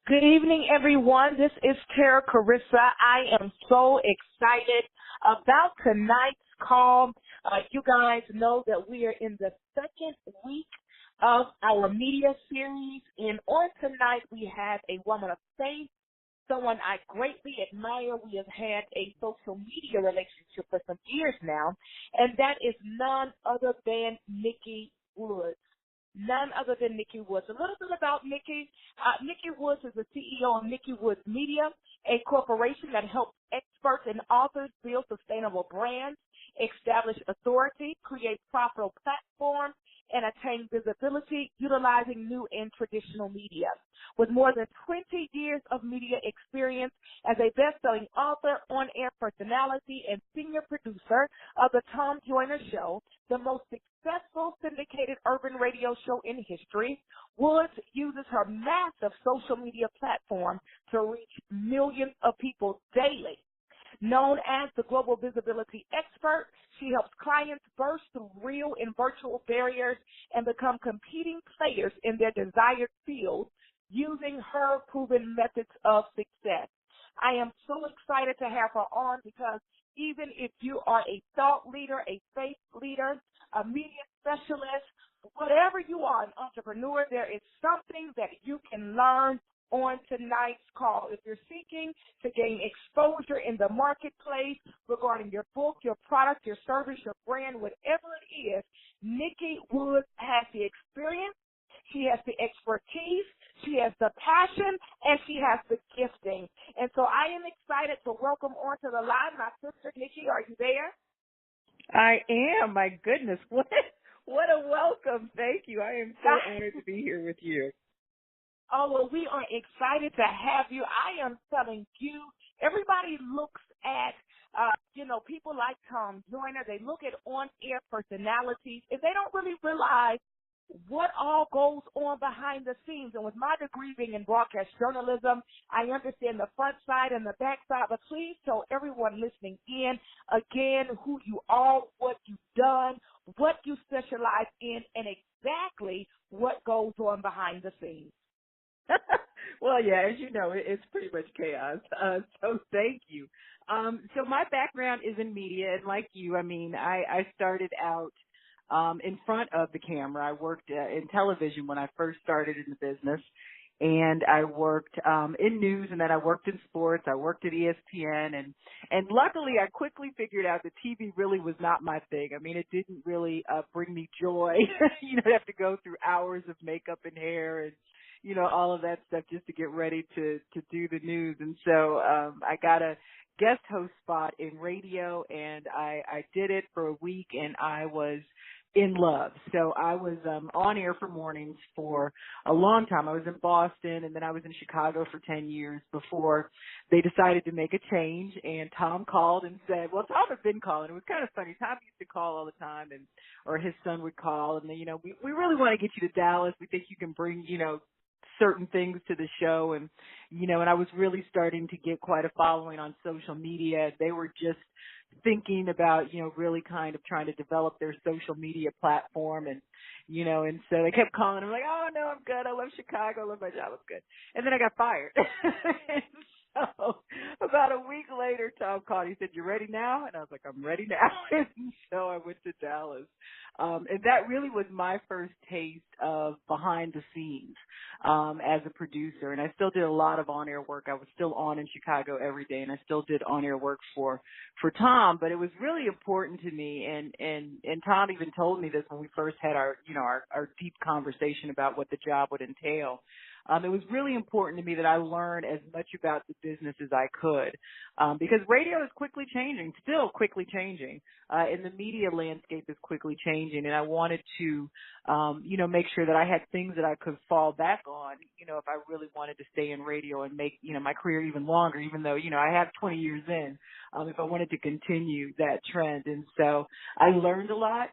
Good evening, everyone. This is Tara Carissa. I am so excited about tonight's call. You guys know that we are in the second week of our media series, and on tonight we have a woman of faith, someone I greatly admire. We have had a social media relationship for some years now, and that is none other than Nikki Woods. None other than Nikki Woods. A little bit about Nikki. Nikki Woods is the CEO of Nikki Woods Media, a corporation that helps experts and authors build sustainable brands, establish authority, create profitable platforms, and attain visibility utilizing new and traditional media. With more than 20 years of media experience as a best-selling author, on-air personality, and senior producer of The Tom Joyner Show, the most successful syndicated urban radio show in history, Woods uses her massive social media platform to reach millions of people daily. Known as the global visibility expert, she helps clients burst through real and virtual barriers and become competing players in their desired fields using her proven methods of success. I am so excited to have her on because even if you are a thought leader, a faith leader, a media specialist, whatever you are, an entrepreneur, there is something that you can learn on tonight's call. If you're seeking to gain exposure in the marketplace regarding your book, your product, your service, your brand, whatever it is, Nikki Woods has the experience, she has the expertise, she has the passion, and she has the gifting. And so I am excited to welcome onto the line my sister, Nikki. Are you there? I am. My goodness. What a welcome. Thank you. I am so honored to be here with you. Oh, well, we are excited to have you. I am telling you, everybody looks at, people like Tom Joyner. They look at on-air personalities, and they don't really realize what all goes on behind the scenes. And with my degree being in broadcast journalism, I understand the front side and the back side. But please tell everyone listening in, again, who you are, what you've done, what you specialize in, and exactly what goes on behind the scenes. Well, yeah, as you know, it's pretty much chaos. So thank you. So my background is in media, and like you, I started out in front of the camera. I worked in television when I first started in the business, and I worked in news, and then I worked in sports. I worked at ESPN, and luckily I quickly figured out that TV really was not my thing. It didn't really bring me joy. You have to go through hours of makeup and hair and all of that stuff just to get ready to do the news. And so I got a guest host spot in radio, and I did it for a week, and I was in love. So I was on air for mornings for a long time. I was in Boston, and then I was in Chicago for 10 years before they decided to make a change. And Tom called and said, well, Tom had been calling. It was kind of funny. Tom used to call all the time, or his son would call, and then, we really want to get you to Dallas. We think you can bring, certain things to the show, and I was really starting to get quite a following on social media. They were just thinking about, really kind of trying to develop their social media platform, and so they kept calling. I'm like, oh no, I'm good. I love Chicago. I love my job. I'm good. And then I got fired. And so about a week later, Tom called. He said, you ready now? And I was like, I'm ready now. And so I went to Dallas. And that really was my first taste of behind the scenes as a producer. And I still did a lot of on-air work. I was still on in Chicago every day, and I still did on-air work for Tom. But it was really important to me, and Tom even told me this when we first had our deep conversation about what the job would entail. It was really important to me that I learn as much about the business as I could, because radio is quickly changing, still quickly changing, and the media landscape is quickly changing. And I wanted to, make sure that I had things that I could fall back on, if I really wanted to stay in radio and make, my career even longer, even though, I have 20 years in, if I wanted to continue that trend. And so I learned a lot.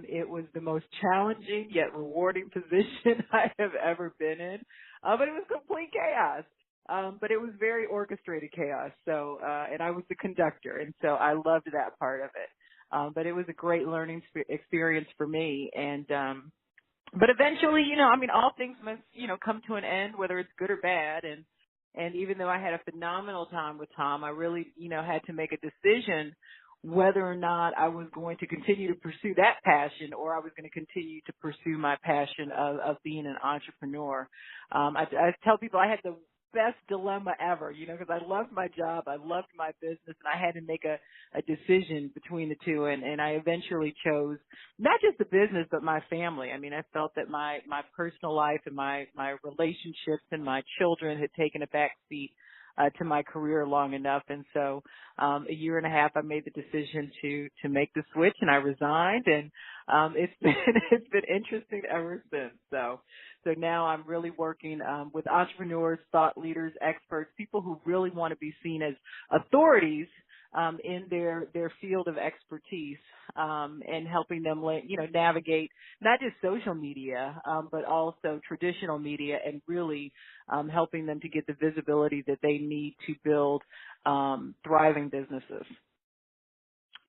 It was the most challenging yet rewarding position I have ever been in. But it was complete chaos. But it was very orchestrated chaos. So, and I was the conductor. And so I loved that part of it. But it was a great learning experience for me. And But eventually, all things must, come to an end, whether it's good or bad. And even though I had a phenomenal time with Tom, I really, had to make a decision whether or not I was going to continue to pursue that passion or I was going to continue to pursue my passion of being an entrepreneur. I tell people I had the best dilemma ever, because I loved my job, I loved my business, and I had to make a decision between the two, and I eventually chose not just the business, but my family. I mean, I felt that my personal life and my relationships and my children had taken a back seat to my career long enough. And so, a year and a half, I made the decision to make the switch, and I resigned, and it's been interesting ever since. So now I'm really working with entrepreneurs, thought leaders, experts, people who really want to be seen as authorities in their field of expertise, and helping them, navigate not just social media, but also traditional media, and really helping them to get the visibility that they need to build thriving businesses.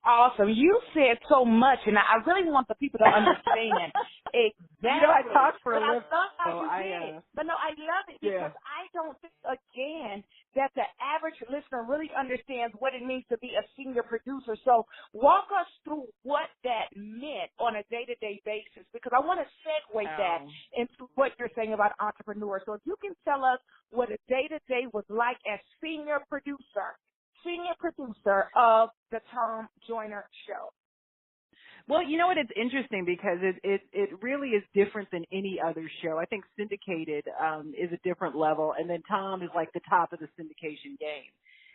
Awesome. You said so much, and I really want the people to understand exactly. I talk for a living. I love how you did. But no, I love it because I don't think, again, that the average listener really understands what it means to be a senior producer. So walk us through what that meant on a day-to-day basis, because I want to segue that into what you're saying about entrepreneurs. So if you can tell us what a day-to-day was like as senior producer of the Tom Joyner Show. Well, you know what? It's interesting because it really is different than any other show. I think syndicated is a different level, and then Tom is like the top of the syndication game.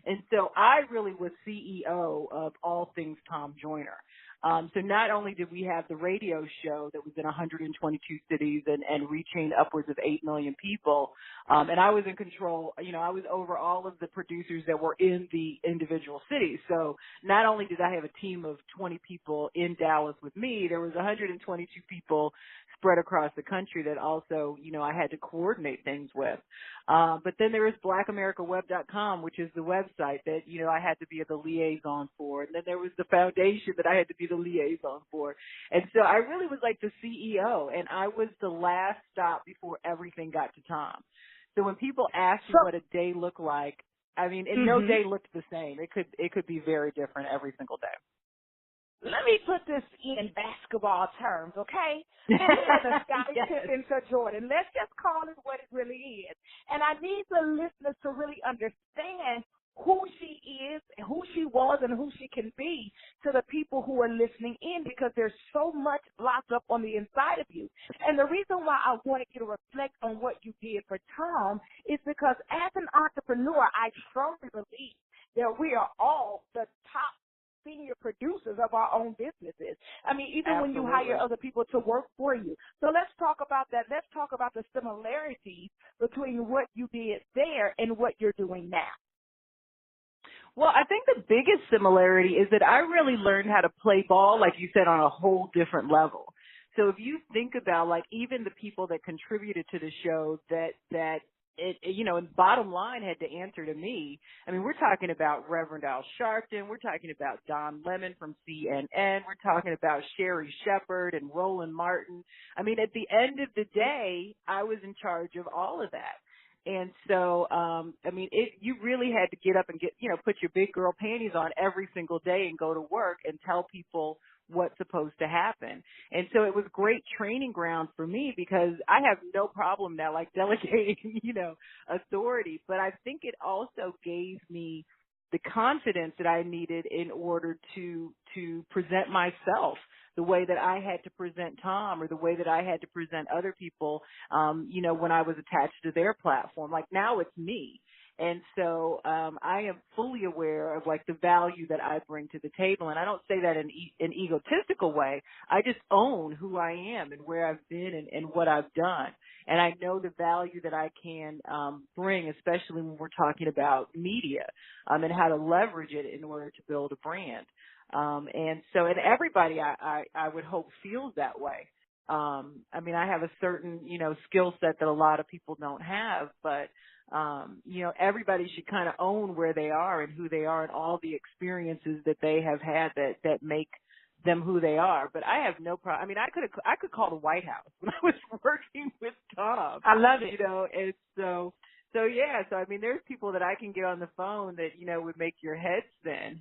And so I really was CEO of all things Tom Joyner. So not only did we have the radio show that was in 122 cities and reaching upwards of 8 million people, and I was in control, I was over all of the producers that were in the individual cities. So not only did I have a team of 20 people in Dallas with me, there was 122 people spread across the country that also, I had to coordinate things with. But then there was blackamericaweb.com, which is the website that, I had to be the liaison for. And then there was the foundation that I had to be the liaison for. And so I really was like the CEO, and I was the last stop before everything got to Tom. So when people ask me what a day looked like, I mean, no day looked the same. It could be very different every single day. Let me put this in basketball terms, okay? The Scottie Pippen to Jordan. Let's just call it what it really is. And I need the listeners to really understand who she is, who she was, and who she can be to the people who are listening in, because there's so much locked up on the inside of you. And the reason why I wanted you to reflect on what you did for Tom is because as an entrepreneur, I strongly believe that we are all the top senior producers of our own businesses. I mean, even Absolutely. when you hire other people to work for you. So let's talk about that. Let's talk about the similarities between what you did there and what you're doing now. Well, I think the biggest similarity is that I really learned how to play ball, like you said, on a whole different level. So if you think about, like, even the people that contributed to the show that and bottom line had to answer to me. I mean, we're talking about Reverend Al Sharpton. We're talking about Don Lemon from CNN. We're talking about Sherry Shepard and Roland Martin. I mean, at the end of the day, I was in charge of all of that. And so, you really had to get up and put your big girl panties on every single day and go to work and tell people what's supposed to happen. And so it was great training ground for me because I have no problem now, like delegating, authority. But I think it also gave me the confidence that I needed in order to present myself the way that I had to present Tom or the way that I had to present other people, when I was attached to their platform. Like now it's me. And so I am fully aware of like the value that I bring to the table. And I don't say that in an egotistical way. I just own who I am and where I've been and what I've done. And I know the value that I can bring, especially when we're talking about media and how to leverage it in order to build a brand. And everybody I would hope feels that way. I have a certain, skill set that a lot of people don't have, but everybody should kind of own where they are and who they are and all the experiences that they have had that make them who they are. But I have no problem. I mean, I could call the White House when I was working with Tom. I love it. You know, and so yeah. So I mean, there's people that I can get on the phone that would make your head spin.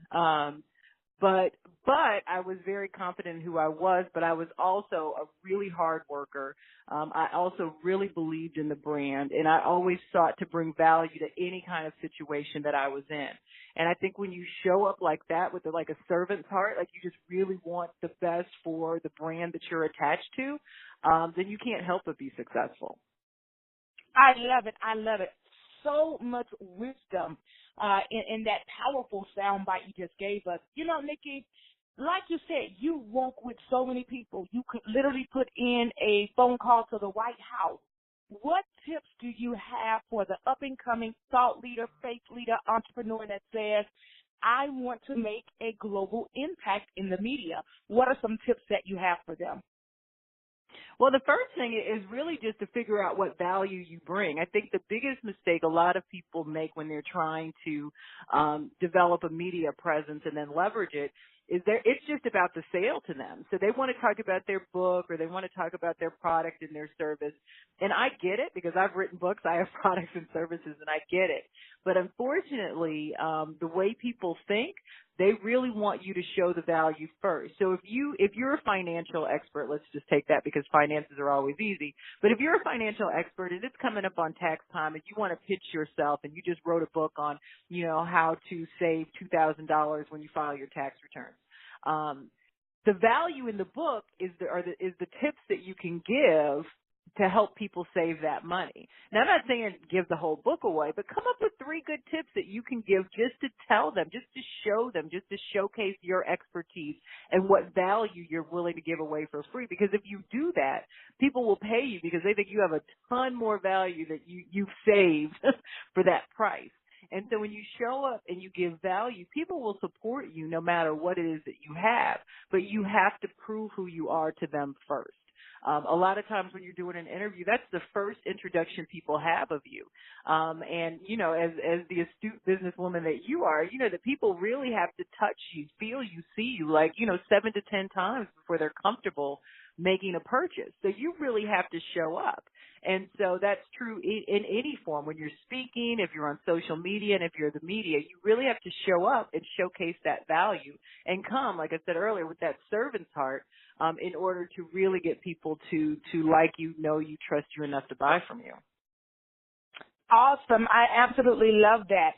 But I was very confident in who I was, but I was also a really hard worker. I also really believed in the brand, and I always sought to bring value to any kind of situation that I was in. And I think when you show up like that with like a servant's heart, like you just really want the best for the brand that you're attached to, then you can't help but be successful. I love it. I love it. So much wisdom in that powerful soundbite you just gave us. You know, Nikki, like you said, you work with so many people. You could literally put in a phone call to the White House. What tips do you have for the up-and-coming thought leader, faith leader, entrepreneur that says, I want to make a global impact in the media? What are some tips that you have for them? Well, the first thing is really just to figure out what value you bring. I think the biggest mistake a lot of people make when they're trying to develop a media presence and then leverage it is it's just about the sale to them. So they want to talk about their book or they want to talk about their product and their service. And I get it because I've written books, I have products and services, and I get it. But unfortunately, the way people think, they really want you to show the value first. So if you're a financial expert, let's just take that because finances are always easy. But if you're a financial expert and it's coming up on tax time and you want to pitch yourself and you just wrote a book on, how to save $2,000 when you file your tax returns. The value in the book is the tips that you can give to help people save that money. Now, I'm not saying give the whole book away, but come up with 3 good tips that you can give just to tell them, just to show them, just to showcase your expertise and what value you're willing to give away for free. Because if you do that, people will pay you because they think you have a ton more value that you've saved for that price. And so when you show up and you give value, people will support you no matter what it is that you have, but you have to prove who you are to them first. A lot of times when you're doing an interview, that's the first introduction people have of you. And, as the astute businesswoman that you are, that people really have to touch you, feel you, see you, 7 to 10 times before they're comfortable making a purchase. So you really have to show up. And so that's true in any form. When you're speaking, if you're on social media, and if you're the media, you really have to show up and showcase that value and come, like I said earlier, with that servant's heart in order to really get people to like you, know you, trust you enough to buy from you. Awesome. I absolutely love that.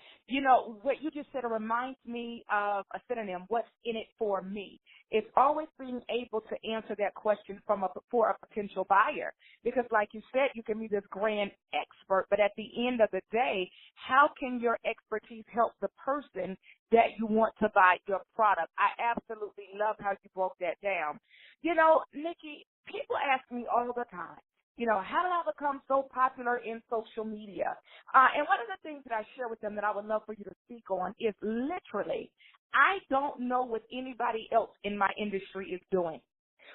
What you just said reminds me of a synonym, what's in it for me? It's always being able to answer that question for a potential buyer. Because like you said, you can be this grand expert, but at the end of the day, how can your expertise help the person that you want to buy your product? I absolutely love how you broke that down. Nikki, people ask me all the time, how did I become so popular in social media? And one of the things that I share with them that I would love for you to speak on is literally, I don't know what anybody else in my industry is doing.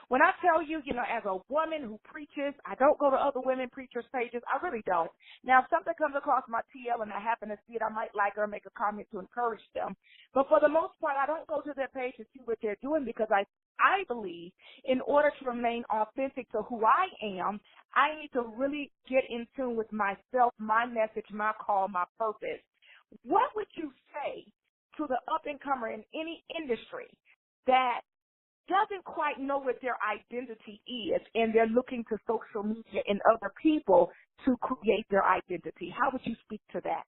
When I tell you, as a woman who preaches, I don't go to other women preachers' pages. I really don't. Now, if something comes across my TL and I happen to see it, I might like her or make a comment to encourage them. But for the most part, I don't go to their page to see what they're doing because I believe in order to remain authentic to who I am, I need to really get in tune with myself, my message, my call, my purpose. What would you say to the up-and-comer in any industry that doesn't quite know what their identity is and they're looking to social media and other people to create their identity? How would you speak to that?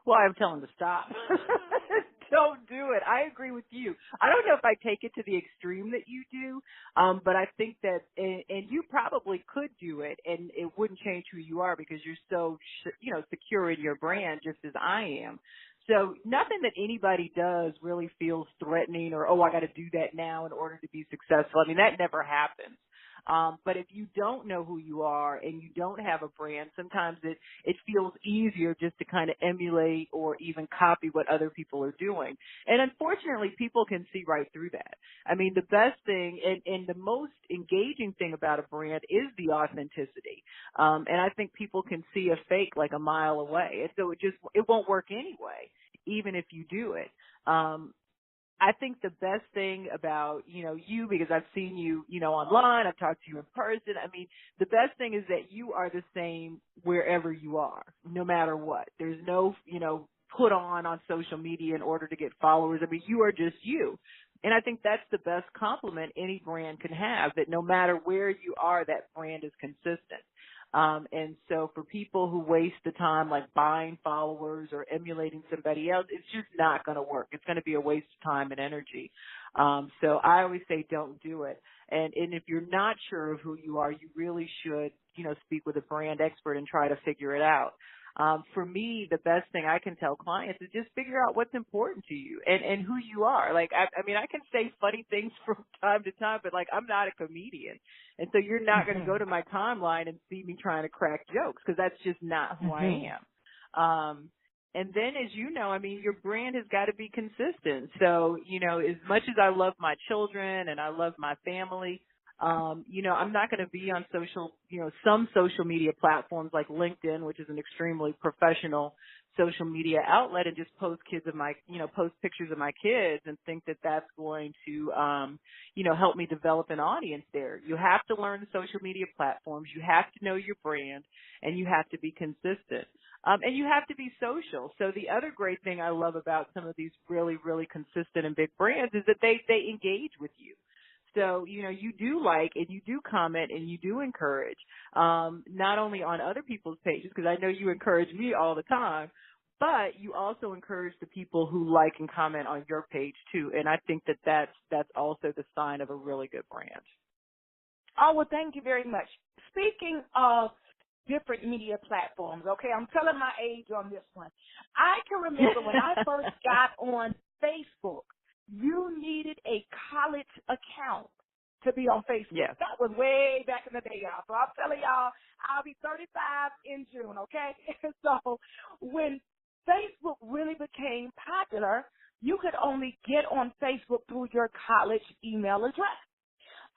Well, I would tell them to stop. Don't do it. I agree with you. I don't know if I take it to the extreme that you do, but I think that, and you probably could do it, and it wouldn't change who you are because you're so, secure in your brand, just as I am. So nothing that anybody does really feels threatening or, I got to do that now in order to be successful. I mean, that never happens. But if you don't know who you are and you don't have a brand, sometimes it feels easier just to kind of emulate or even copy what other people are doing. And unfortunately, people can see right through that. I mean, the best thing and the most engaging thing about a brand is the authenticity. And I think people can see a fake like a mile away. And so it won't work anyway, even if you do it. I think the best thing about, you, because I've seen you, online, I've talked to you in person. I mean, the best thing is that you are the same wherever you are, no matter what. There's no, put on social media in order to get followers. I mean, you are just you. And I think that's the best compliment any brand can have, that no matter where you are, that brand is consistent. And so for people who waste the time like buying followers or emulating somebody else, it's just not going to work. It's going to be a waste of time and energy. So I always say don't do it. And if you're not sure of who you are, you really should, speak with a brand expert and try to figure it out. For me, the best thing I can tell clients is just figure out what's important to you and who you are. Like, I mean, I can say funny things from time to time, but like, I'm not a comedian. And so you're not going to go to my timeline and see me trying to crack jokes, because that's just not who I am. And then, as you know, I mean, your brand has got to be consistent. So, as much as I love my children and I love my family, I'm not going to be on some social media platforms like LinkedIn, which is an extremely professional social media outlet, and just post post pictures of my kids and think that that's going to, help me develop an audience there. You have to learn the social media platforms. You have to know your brand, and you have to be consistent. And you have to be social. So the other great thing I love about some of these really, really consistent and big brands is that they engage with you. So, you do like and you do comment and you do encourage, not only on other people's pages, because I know you encourage me all the time, but you also encourage the people who like and comment on your page too. And I think that that's also the sign of a really good brand. Oh, well, thank you very much. Speaking of different media platforms, okay, I'm telling my age on this one. I can remember when I first got on Facebook, you needed a college account to be on Facebook. Yes. That was way back in the day, y'all. So I'm telling y'all, I'll be 35 in June, okay? So when Facebook really became popular, you could only get on Facebook through your college email address.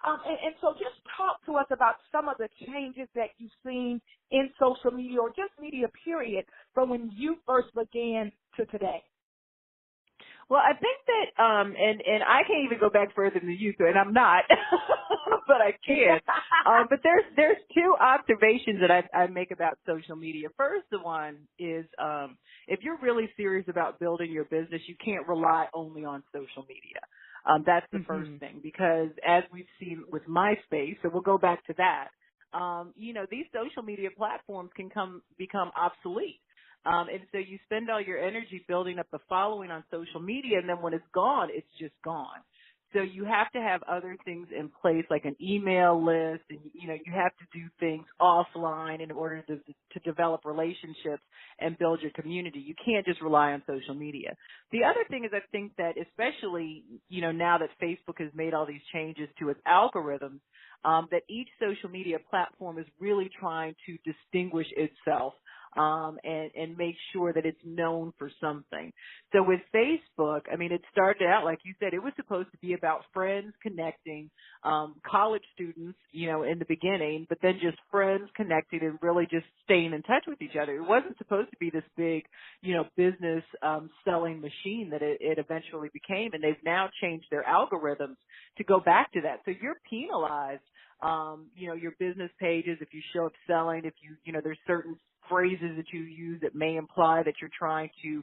And so just talk to us about some of the changes that you've seen in social media or just media, period, from when you first began to today. Well, I think that, and I can't even go back further than you could, and I'm not, but I can. But there's two observations that I make about social media. First, the one is, if you're really serious about building your business, you can't rely only on social media. That's the first thing, because as we've seen with MySpace, so we'll go back to that, these social media platforms can become obsolete. And so you spend all your energy building up the following on social media, and then when it's gone, it's just gone. So you have to have other things in place, like an email list, and, you have to do things offline in order to develop relationships and build your community. You can't just rely on social media. The other thing is, I think that especially, now that Facebook has made all these changes to its algorithms, that each social media platform is really trying to distinguish itself and make sure that it's known for something. So with Facebook, I mean, it started out, like you said, it was supposed to be about friends connecting, college students, in the beginning, but then just friends connecting and really just staying in touch with each other. It wasn't supposed to be this big, business selling machine that it eventually became, and they've now changed their algorithms to go back to that. So you're penalized, your business pages if you show up selling, if there's certain phrases that you use that may imply that you're trying to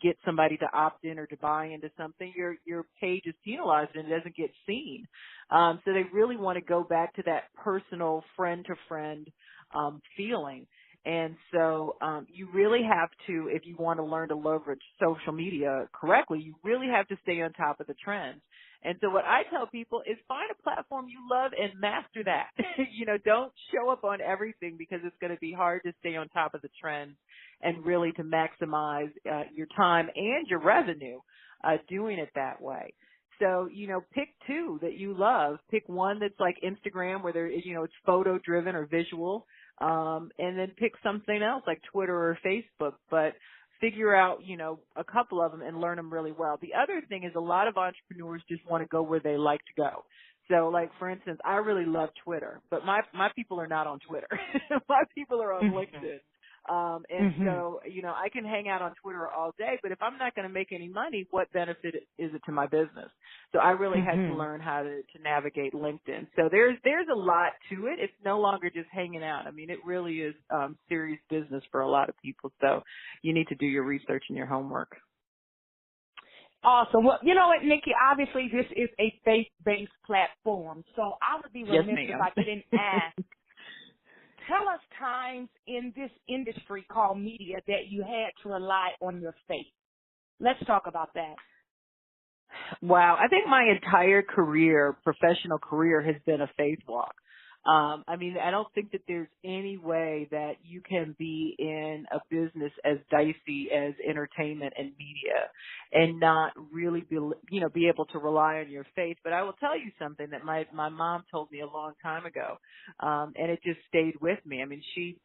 get somebody to opt in or to buy into something, your page is penalized and it doesn't get seen. So they really want to go back to that personal friend-to-friend feeling. And so you really have to, if you want to learn to leverage social media correctly, you really have to stay on top of the trends. And so what I tell people is find a platform you love and master that. Don't show up on everything, because it's going to be hard to stay on top of the trends and really to maximize your time and your revenue doing it that way. So, pick two that you love. Pick one that's like Instagram, where it's photo driven or visual. And then pick something else like Twitter or Facebook, but figure out, a couple of them and learn them really well. The other thing is a lot of entrepreneurs just want to go where they like to go. So, like, for instance, I really love Twitter, but my people are not on Twitter. My people are on LinkedIn. And so, I can hang out on Twitter all day, but if I'm not going to make any money, what benefit is it to my business? So I really had to learn how to navigate LinkedIn. So there's a lot to it. It's no longer just hanging out. I mean, it really is serious business for a lot of people. So you need to do your research and your homework. Awesome. Well, you know what, Nikki, obviously this is a faith-based platform, so I would be remiss if I didn't ask, tell us times in this industry called media that you had to rely on your faith. Let's talk about that. Wow. I think my entire professional career has been a faith walk. I mean, I don't think that there's any way that you can be in a business as dicey as entertainment and media and not really be able to rely on your faith. But I will tell you something that my mom told me a long time ago, and it just stayed with me. I mean, she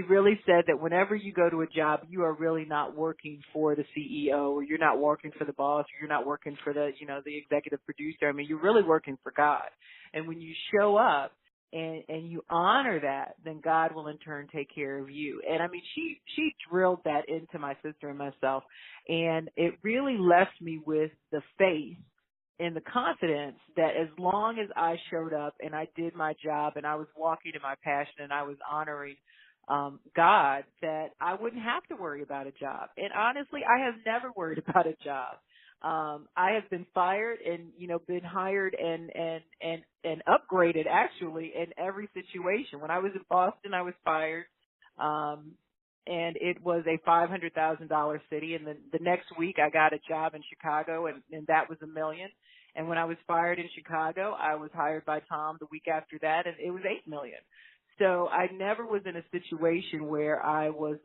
really said that whenever you go to a job, you are really not working for the CEO, or you're not working for the boss, or you're not working for the executive producer. I mean, you're really working for God. And when you show up and you honor that, then God will in turn take care of you. And I mean, she drilled that into my sister and myself, and it really left me with the faith and the confidence that as long as I showed up and I did my job and I was walking in my passion and I was honoring God, that I wouldn't have to worry about a job. And honestly, I have never worried about a job. I have been fired and, been hired and upgraded actually in every situation. When I was in Boston, I was fired. And it was a $500,000 city. And then the next week I got a job in Chicago and that was $1 million. And when I was fired in Chicago, I was hired by Tom the week after that and it was $8 million. So I never was in a situation where I was,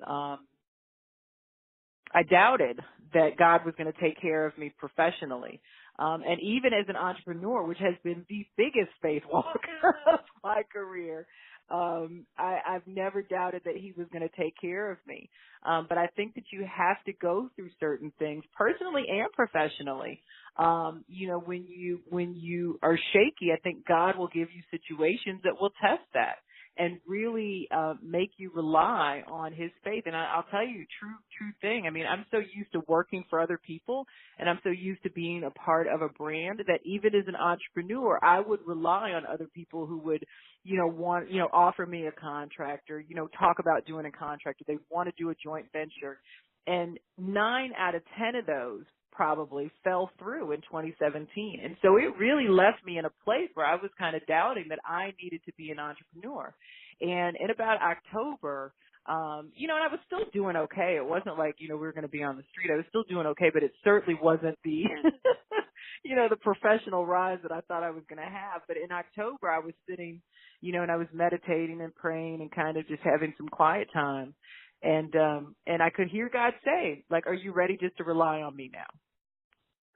I doubted that God was going to take care of me professionally. And even as an entrepreneur, which has been the biggest faith walk of my career, I've never doubted that he was going to take care of me. But I think that you have to go through certain things personally and professionally. When you are shaky, I think God will give you situations that will test that and really make you rely on his faith. And I'll tell you, true thing. I mean, I'm so used to working for other people, and I'm so used to being a part of a brand that even as an entrepreneur, I would rely on other people who would, offer me a contract or, talk about doing a contract, or they want to do a joint venture. And 9 out of 10 of those probably fell through in 2017. And so it really left me in a place where I was kind of doubting that I needed to be an entrepreneur. And in about October, and I was still doing okay. It wasn't like, we were going to be on the street. I was still doing okay, but it certainly wasn't the, the professional rise that I thought I was going to have. But in October, I was sitting, and I was meditating and praying and kind of just having some quiet time. And I could hear God say, like, are you ready just to rely on me now?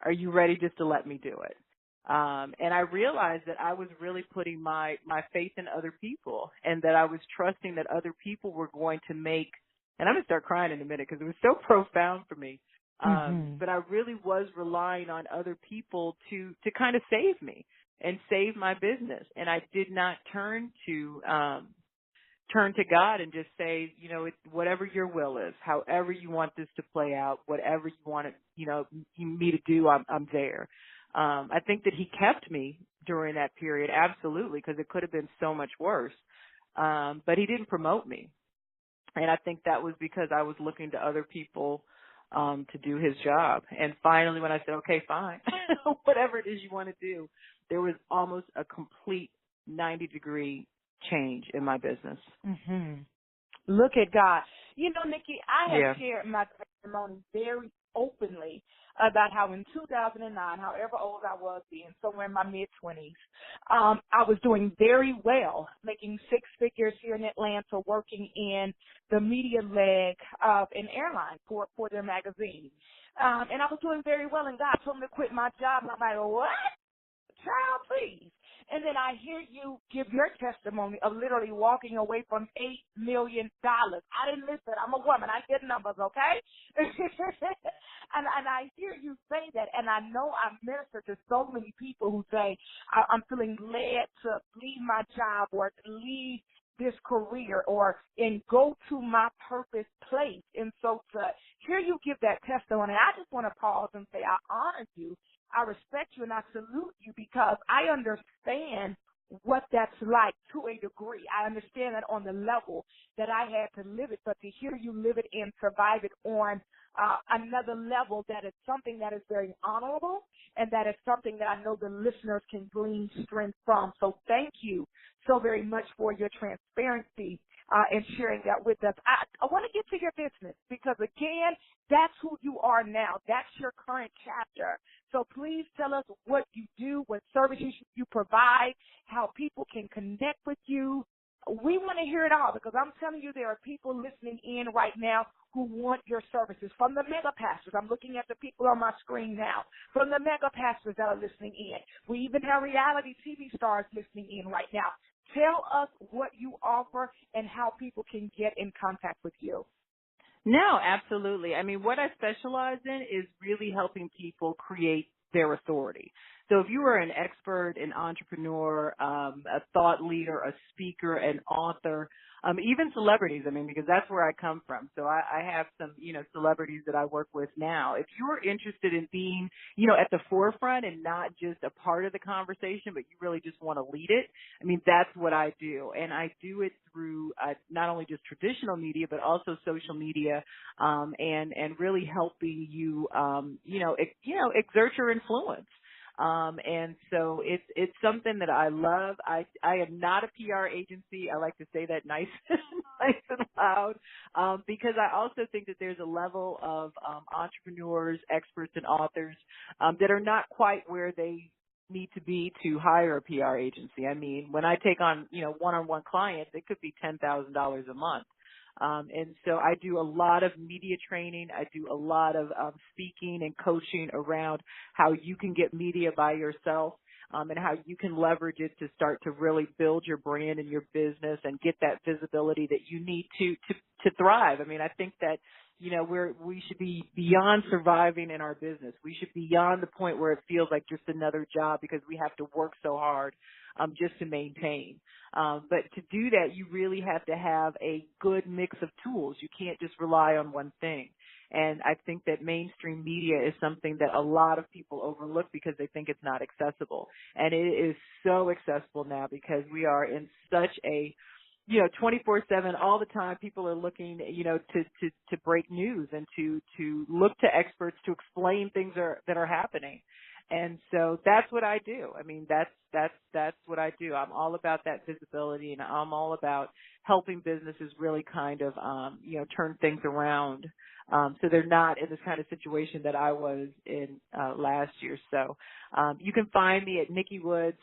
Are you ready just to let me do it? And I realized that I was really putting my faith in other people, and that I was trusting that other people were going to make, and I'm going to start crying in a minute because it was so profound for me. But I really was relying on other people to kind of save me and save my business. And I did not turn to God and just say, whatever your will is, however you want this to play out, whatever you want me to do, I'm there. I think that he kept me during that period, absolutely, because it could have been so much worse. But he didn't promote me. And I think that was because I was looking to other people to do his job. And finally, when I said, okay, fine, whatever it is you want to do, there was almost a complete 90-degree change in my business. Look at God. Nikki, I have shared my testimony very openly about how in 2009, however old I was then, somewhere in my mid-20s, I was doing very well, making 6 figures here in Atlanta, working in the media leg of an airline for their magazine. And I was doing very well, and God told me to quit my job, and I'm like, what? Child, please. And then I hear you give your testimony of literally walking away from $8 million. I didn't listen. I'm a woman. I get numbers, okay? and I hear you say that, and I know I minister to so many people who say, I'm feeling led to leave my job or to leave this career or in go to my purpose place. And so to hear you give that testimony, I just want to pause and say I honor you, I respect you, and I salute you because I understand what that's like to a degree. I understand that on the level that I had to live it, but to hear you live it and survive it on another level, that is something that is very honorable, and that is something that I know the listeners can glean strength from. So thank you so very much for your transparency and sharing that with us. I want to get to your business because, again, that's who you are now. That's your current chapter. So please tell us what you do, what services you provide, how people can connect with you. We want to hear it all because I'm telling you there are people listening in right now who want your services. From the mega pastors, I'm looking at the people on my screen now, from the mega pastors that are listening in. We even have reality TV stars listening in right now. Tell us what you offer and how people can get in contact with you. No, absolutely. I mean, what I specialize in is really helping people create their authority. So if you are an expert, an entrepreneur, a thought leader, a speaker, an author, even celebrities, I mean, because that's where I come from. So I have some, celebrities that I work with now. If you're interested in being, at the forefront and not just a part of the conversation, but you really just want to lead it, I mean, that's what I do. And I do it through not only just traditional media, but also social media, and really helping you, exert your influence. And so it's something that I love. I am not a PR agency. I like to say that nice and loud, because I also think that there's a level of, entrepreneurs, experts, and authors, that are not quite where they need to be to hire a PR agency. I mean, when I take on, one-on-one clients, it could be $10,000 a month. And so I do a lot of media training. I do a lot of speaking and coaching around how you can get media by yourself, and how you can leverage it to start to really build your brand and your business and get that visibility that you need to thrive. I mean, I think that, we should be beyond surviving in our business. We should be beyond the point where it feels like just another job because we have to work so hard, just to maintain. But to do that, you really have to have a good mix of tools. You can't just rely on one thing. And I think that mainstream media is something that a lot of people overlook because they think it's not accessible. And it is so accessible now because we are in such a 24/7 all the time. People are looking, to break news and to look to experts to explain things that are happening. And so that's what I do. I mean, that's what I do. I'm all about that visibility, and I'm all about helping businesses really kind of, turn things around. So they're not in this kind of situation that I was in, last year. So, you can find me at Nikki Woods,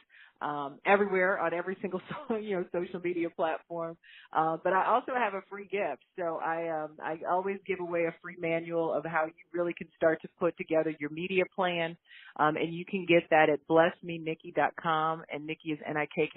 everywhere on every single, social media platform. But I also have a free gift. So I always give away a free manual of how you really can start to put together your media plan. And you can get that at blessmenikki.com, and Nikki is Nikki,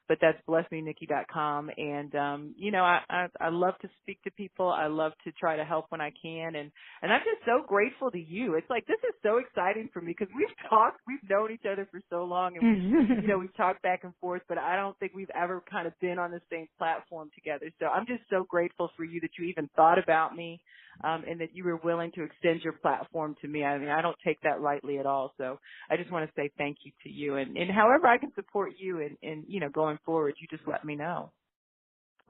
but that's blessmenikki.com. And, I love to speak to people. I love to try to help when I can. And I'm just so grateful to you. It's like, this is so exciting for me because we've known each other for so long, and we've talked back and forth, but I don't think we've ever kind of been on the same platform together. So I'm just so grateful for you that you even thought about me, and that you were willing to extend your platform to me. I mean, I don't take that lightly at all. So I just want to say thank you to you, and however I can support you in going forward, you just let me know.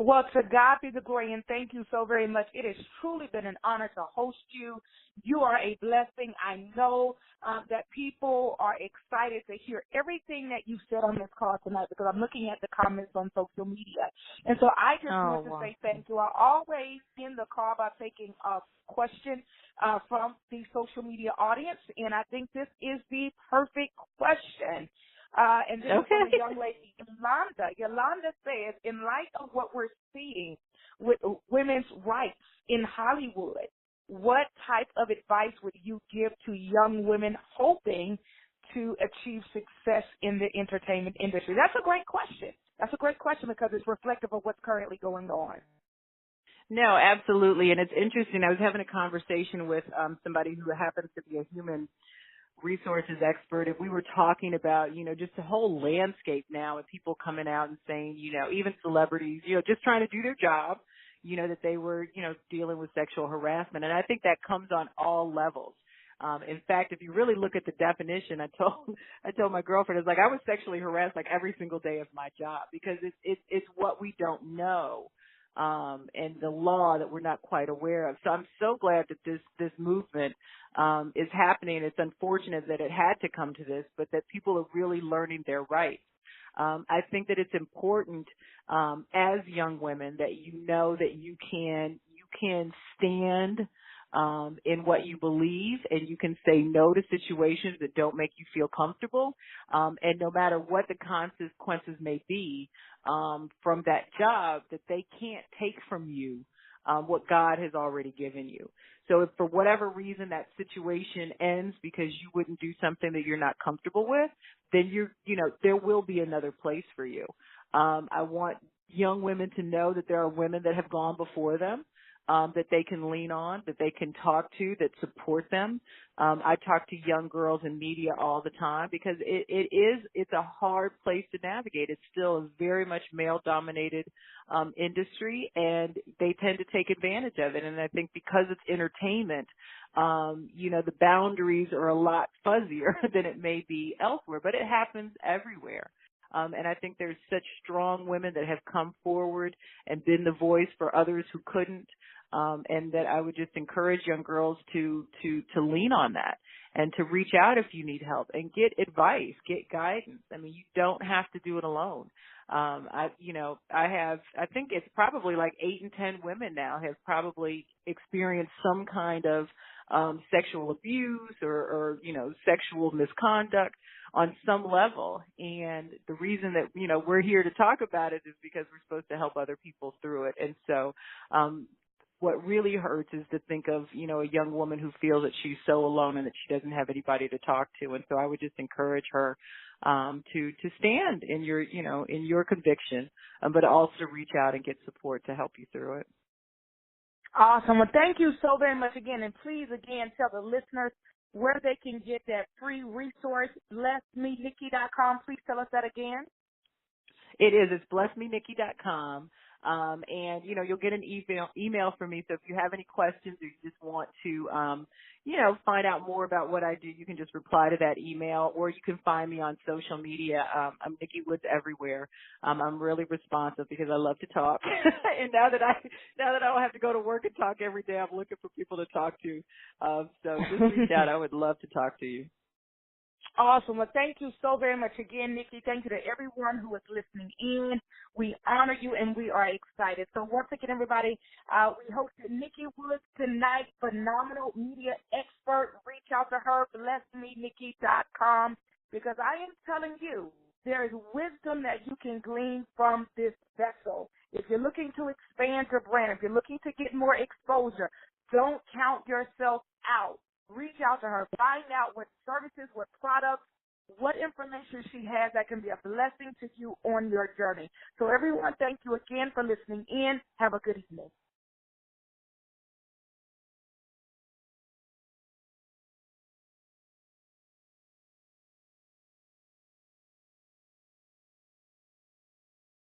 Well, to God be the glory, and thank you so very much. It has truly been an honor to host you. You are a blessing. I know that people are excited to hear everything that you said on this call tonight because I'm looking at the comments on social media. And so I just want to say thank you. I always end the call by taking a question from the social media audience, and I think this is the perfect question. And this is from the young lady, Yolanda. Yolanda says, in light of what we're seeing with women's rights in Hollywood, what type of advice would you give to young women hoping to achieve success in the entertainment industry? That's a great question. That's a great question because it's reflective of what's currently going on. No, absolutely. And it's interesting. I was having a conversation with somebody who happens to be a human resources expert, if we were talking about, just the whole landscape now and people coming out and saying, even celebrities, just trying to do their job, that they were, dealing with sexual harassment. And I think that comes on all levels. In fact, if you really look at the definition, I told my girlfriend, I was like, I was sexually harassed like every single day of my job, because it's what we don't know, and the law that we're not quite aware of. So I'm so glad that this movement, is happening. It's unfortunate that it had to come to this, but that people are really learning their rights. I think that it's important, as young women, that that you can stand in what you believe, and you can say no to situations that don't make you feel comfortable. And no matter what the consequences may be from that job, that they can't take from you what God has already given you. So if for whatever reason that situation ends because you wouldn't do something that you're not comfortable with, then there will be another place for you. I want young women to know that there are women that have gone before them, that they can lean on, that they can talk to, that support them. I talk to young girls in media all the time, because it's a hard place to navigate. It's still a very much male-dominated industry, and they tend to take advantage of it. And I think because it's entertainment, the boundaries are a lot fuzzier than it may be elsewhere, but it happens everywhere. And I think there's such strong women that have come forward and been the voice for others who couldn't, and that I would just encourage young girls to lean on that and to reach out if you need help and get advice, get guidance. I mean, you don't have to do it alone. I think it's probably like 8 in 10 women now have probably experienced some kind of sexual abuse or sexual misconduct on some level. And the reason that, we're here to talk about it is because we're supposed to help other people through it. And so, what really hurts is to think of, a young woman who feels that she's so alone and that she doesn't have anybody to talk to. And so I would just encourage her, to stand in your conviction, but also reach out and get support to help you through it. Awesome. Well, thank you so very much again. And please, again, tell the listeners where they can get that free resource, blessmenikki.com. Please tell us that again. It's blessmenikki.com. And, you'll get an email from me. So if you have any questions or you just want to, find out more about what I do, you can just reply to that email, or you can find me on social media. I'm Nikki Woods everywhere. I'm really responsive because I love to talk. And now that I don't have to go to work and talk every day, I'm looking for people to talk to. So just reach out. I would love to talk to you. Awesome. Well, thank you so very much again, Nikki. Thank you to everyone who is listening in. We honor you, and we are excited. So once again, everybody, we hosted Nikki Woods tonight, phenomenal media expert. Reach out to her, blessmenikki.com, because I am telling you, there is wisdom that you can glean from this vessel. If you're looking to expand your brand, if you're looking to get more exposure, don't count yourself out. Reach out to her. Find out what services, what products, what information she has that can be a blessing to you on your journey. So everyone, thank you again for listening in. Have a good evening.